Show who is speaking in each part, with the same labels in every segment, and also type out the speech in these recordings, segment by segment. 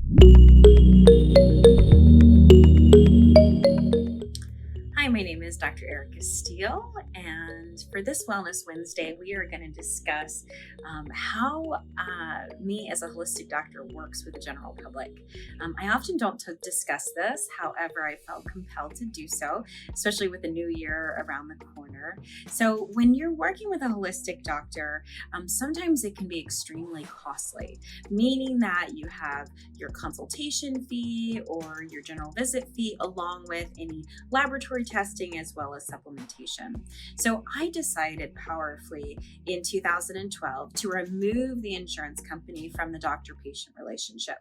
Speaker 1: Hi, my name is Dr. Erica Steele, and for this Wellness Wednesday, we are going to discuss how me as a holistic doctor works with the general public. I often don't discuss this, however, I felt compelled to do so, especially with the new year around the corner. So when you're working with a holistic doctor, sometimes it can be extremely costly, meaning that you have your consultation fee or your general visit fee along with any laboratory testing as well as supplementation. So I decided powerfully in 2012 to remove the insurance company from the doctor-patient relationship.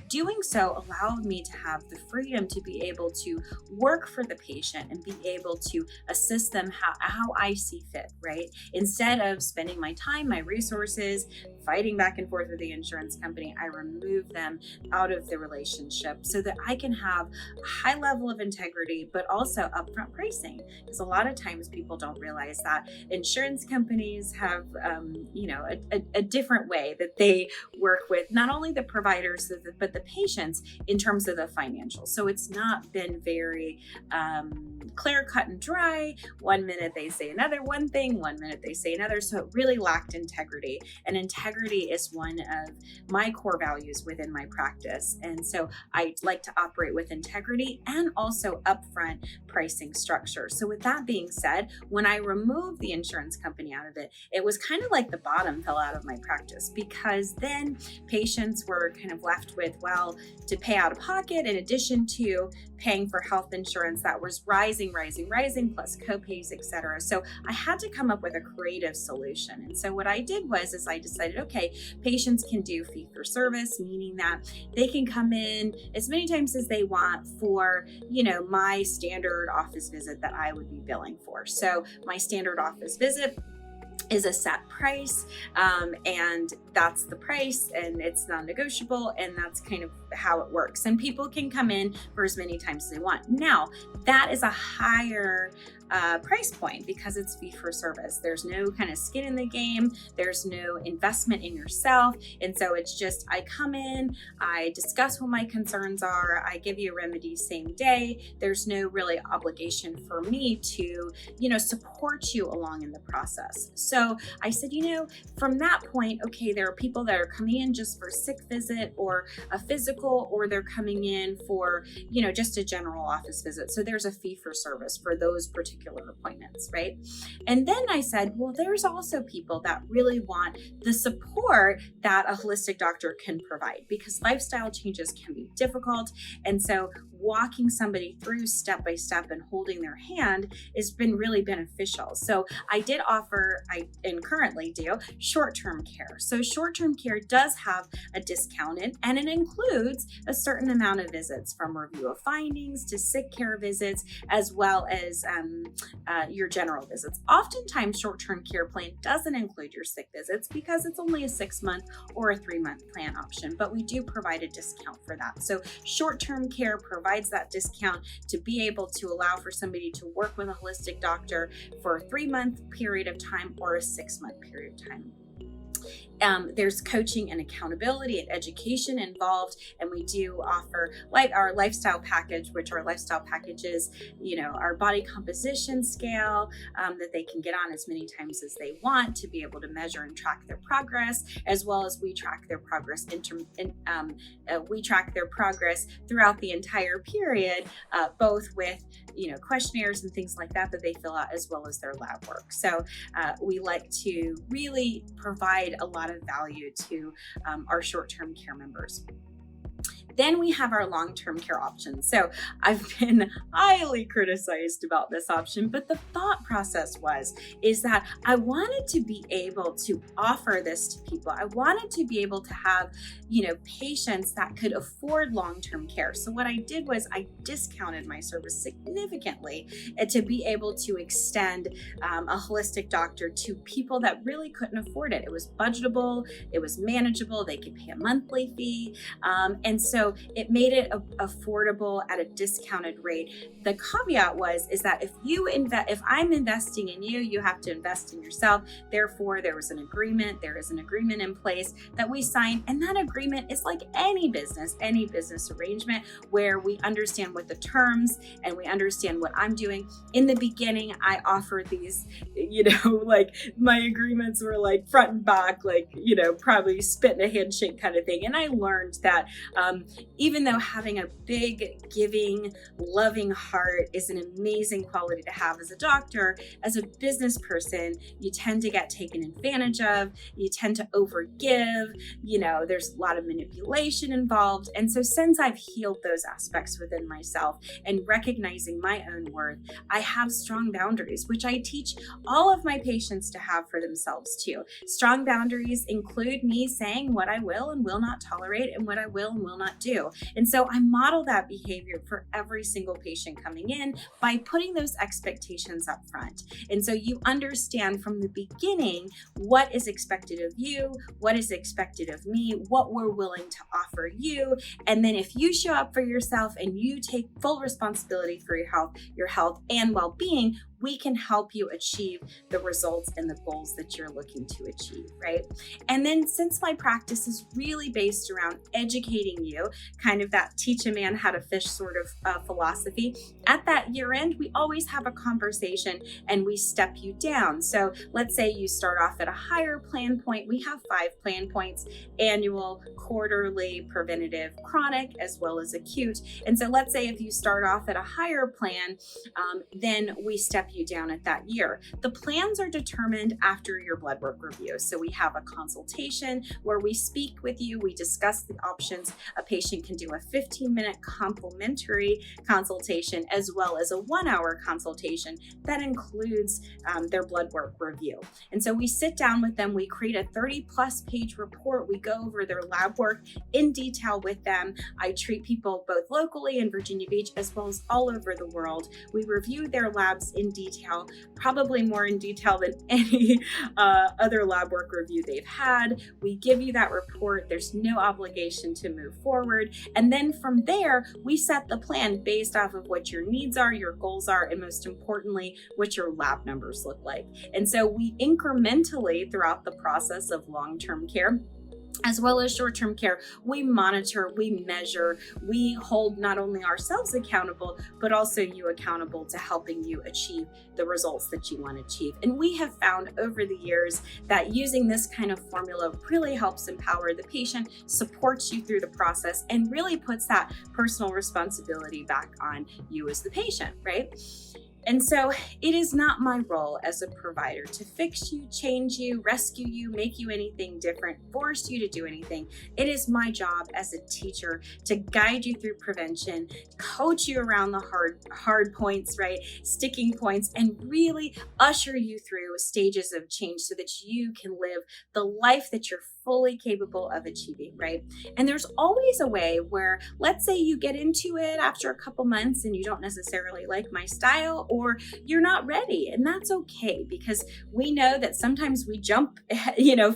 Speaker 1: Doing so allowed me to have the freedom to be able to work for the patient and be able to assist them how I see fit, right? Instead of spending my time, my resources, fighting back and forth with the insurance company, I remove them out of the relationship so that I can have a high level of integrity, but also upfront pricing. Because a lot of times people don't realize that insurance companies have, a different way that they work with not only the providers, but the patients in terms of the financials. So it's not been very clear, cut and dry. One minute they say one thing, one minute they say another. So it really lacked integrity. And integrity is one of my core values within my practice. And so I like to operate with integrity and also upfront pricing structure. So with that being said, when I removed the insurance company out of it, it was kind of like the bottom fell out of my practice, because then patients were kind of left with, well, to pay out of pocket in addition to paying for health insurance that was rising, plus copays, etc. So I had to come up with a creative solution. And so what I did was I decided, okay, patients can do fee for service, meaning that they can come in as many times as they want for, my standard office visit that I would be billing for. So my standard office visit is a set price, and that's the price, and it's non-negotiable, and that's kind of how it works. And people can come in for as many times as they want. Now, that is a higher price point because it's fee for service. There's no kind of skin in the game. There's no investment in yourself. And so it's just, I come in, I discuss what my concerns are, I give you a remedy same day. There's no really obligation for me to, support you along in the process. So I said, from that point, okay, there are people that are coming in just for a sick visit or a physical, or they're coming in for, just a general office visit. So there's a fee for service for those particular appointments, right? And then I said, well, there's also people that really want the support that a holistic doctor can provide, because lifestyle changes can be difficult. And so walking somebody through step by step and holding their hand has been really beneficial. So I did offer, and currently do, short-term care. So short-term care does have a discount, and it includes a certain amount of visits, from review of findings to sick care visits, as well as your general visits. Oftentimes, short-term care plan doesn't include your sick visits because it's only a 6-month or a 3-month plan option, but we do provide a discount for that. So short-term care provides that discount to be able to allow for somebody to work with a holistic doctor for a 3-month period of time or a 6-month period of time. There's coaching and accountability and education involved, and we do offer our lifestyle package, which our lifestyle packages, our body composition scale that they can get on as many times as they want to be able to measure and track their progress, as well as we track their progress throughout the entire period, both with questionnaires and things like that they fill out, as well as their lab work. So we like to really provide a lot of value to our short-term care members. Then we have our long-term care options. So I've been highly criticized about this option, but the thought process is that I wanted to be able to offer this to people. I wanted to be able to have, patients that could afford long-term care. So what I did was I discounted my service significantly to be able to extend a holistic doctor to people that really couldn't afford it. It was budgetable, it was manageable, they could pay a monthly fee. And so so it made it affordable at a discounted rate. The caveat is that if I'm investing in you, you have to invest in yourself. Therefore, there is an agreement in place that we sign, and that agreement is like any business arrangement, where we understand what the terms and we understand what I'm doing. In the beginning, I offered these, like my agreements were like front and back, like, probably spit in a handshake kind of thing. And I learned that even though having a big, giving, loving heart is an amazing quality to have as a doctor, as a business person, you tend to get taken advantage of, you tend to overgive, there's a lot of manipulation involved. And so since I've healed those aspects within myself and recognizing my own worth, I have strong boundaries, which I teach all of my patients to have for themselves too. Strong boundaries include me saying what I will and will not tolerate and what I will and will not do. And so I model that behavior for every single patient coming in by putting those expectations up front. And so you understand from the beginning what is expected of you, what is expected of me, what we're willing to offer you. And then if you show up for yourself and you take full responsibility for your health and well-being, we can help you achieve the results and the goals that you're looking to achieve, right? And then since my practice is really based around educating you, kind of that teach a man how to fish sort of philosophy, at that year end, we always have a conversation and we step you down. So let's say you start off at a higher plan point. We have 5 plan points: annual, quarterly, preventative, chronic, as well as acute. And so let's say if you start off at a higher plan, then we step you down at that year. The plans are determined after your blood work review. So we have a consultation where we speak with you, we discuss the options. A patient can do a 15-minute complimentary consultation as well as a 1-hour consultation that includes their blood work review. And so we sit down with them, we create a 30+ page report, we go over their lab work in detail with them. I treat people both locally in Virginia Beach as well as all over the world. We review their labs in detail, probably more in detail than any other lab work review they've had. We give you that report. There's no obligation to move forward. And then from there, we set the plan based off of what your needs are, your goals are, and most importantly, what your lab numbers look like. And so we incrementally, throughout the process of long-term care, as well as short-term care, we monitor, we measure, we hold not only ourselves accountable, but also you accountable to helping you achieve the results that you want to achieve. And we have found over the years that using this kind of formula really helps empower the patient, supports you through the process, and really puts that personal responsibility back on you as the patient, right? And so it is not my role as a provider to fix you, change you, rescue you, make you anything different, force you to do anything. It is my job as a teacher to guide you through prevention, coach you around the hard points, right? Sticking points, and really usher you through stages of change so that you can live the life that you're fully capable of achieving, right? And there's always a way where, let's say you get into it after a couple months and you don't necessarily like my style, or you're not ready, and that's okay, because we know that sometimes we jump,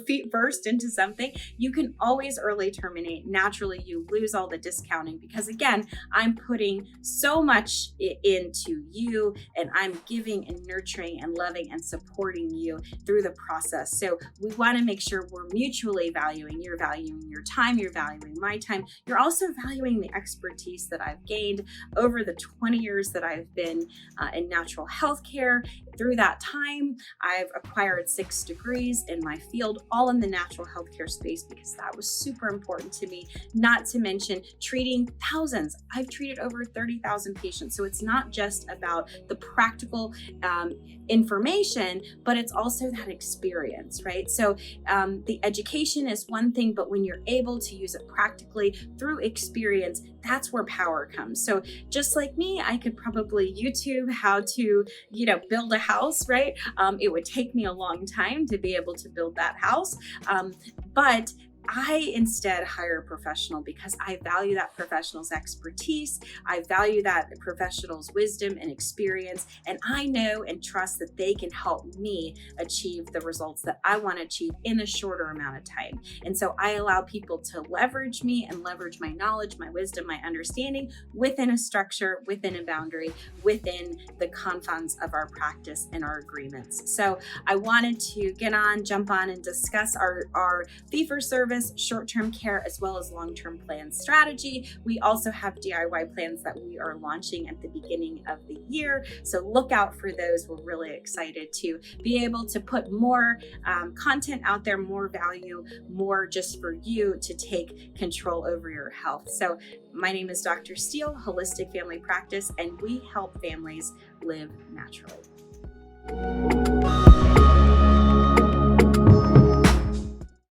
Speaker 1: feet first into something. You can always early terminate. Naturally, you lose all the discounting because, again, I'm putting so much into you, and I'm giving and nurturing and loving and supporting you through the process. So we want to make sure we're mutually valuing. You're valuing your time, you're valuing my time, you're also valuing the expertise that I've gained over the 20 years that I've been in natural health care. Through that time, I've acquired 6 degrees in my field, all in the natural healthcare space, because that was super important to me, not to mention treating thousands. I've treated over 30,000 patients. So it's not just about the practical information, but it's also that experience, right? So the education is one thing, but when you're able to use it practically through experience, that's where power comes. So just like me, I could probably YouTube how to, build a house, right? It would take me a long time to be able to build that house. But I instead hire a professional because I value that professional's expertise. I value that professional's wisdom and experience. And I know and trust that they can help me achieve the results that I want to achieve in a shorter amount of time. And so I allow people to leverage me and leverage my knowledge, my wisdom, my understanding within a structure, within a boundary, within the confines of our practice and our agreements. So I wanted to jump on and discuss our fee-for-service, short-term care, as well as long-term plan strategy. We also have DIY plans that we are launching at the beginning of the year. So look out for those. We're really excited to be able to put more content out there, more value, more just for you to take control over your health. So my name is Dr. Steele, Holistic Family Practice, and we help families live naturally.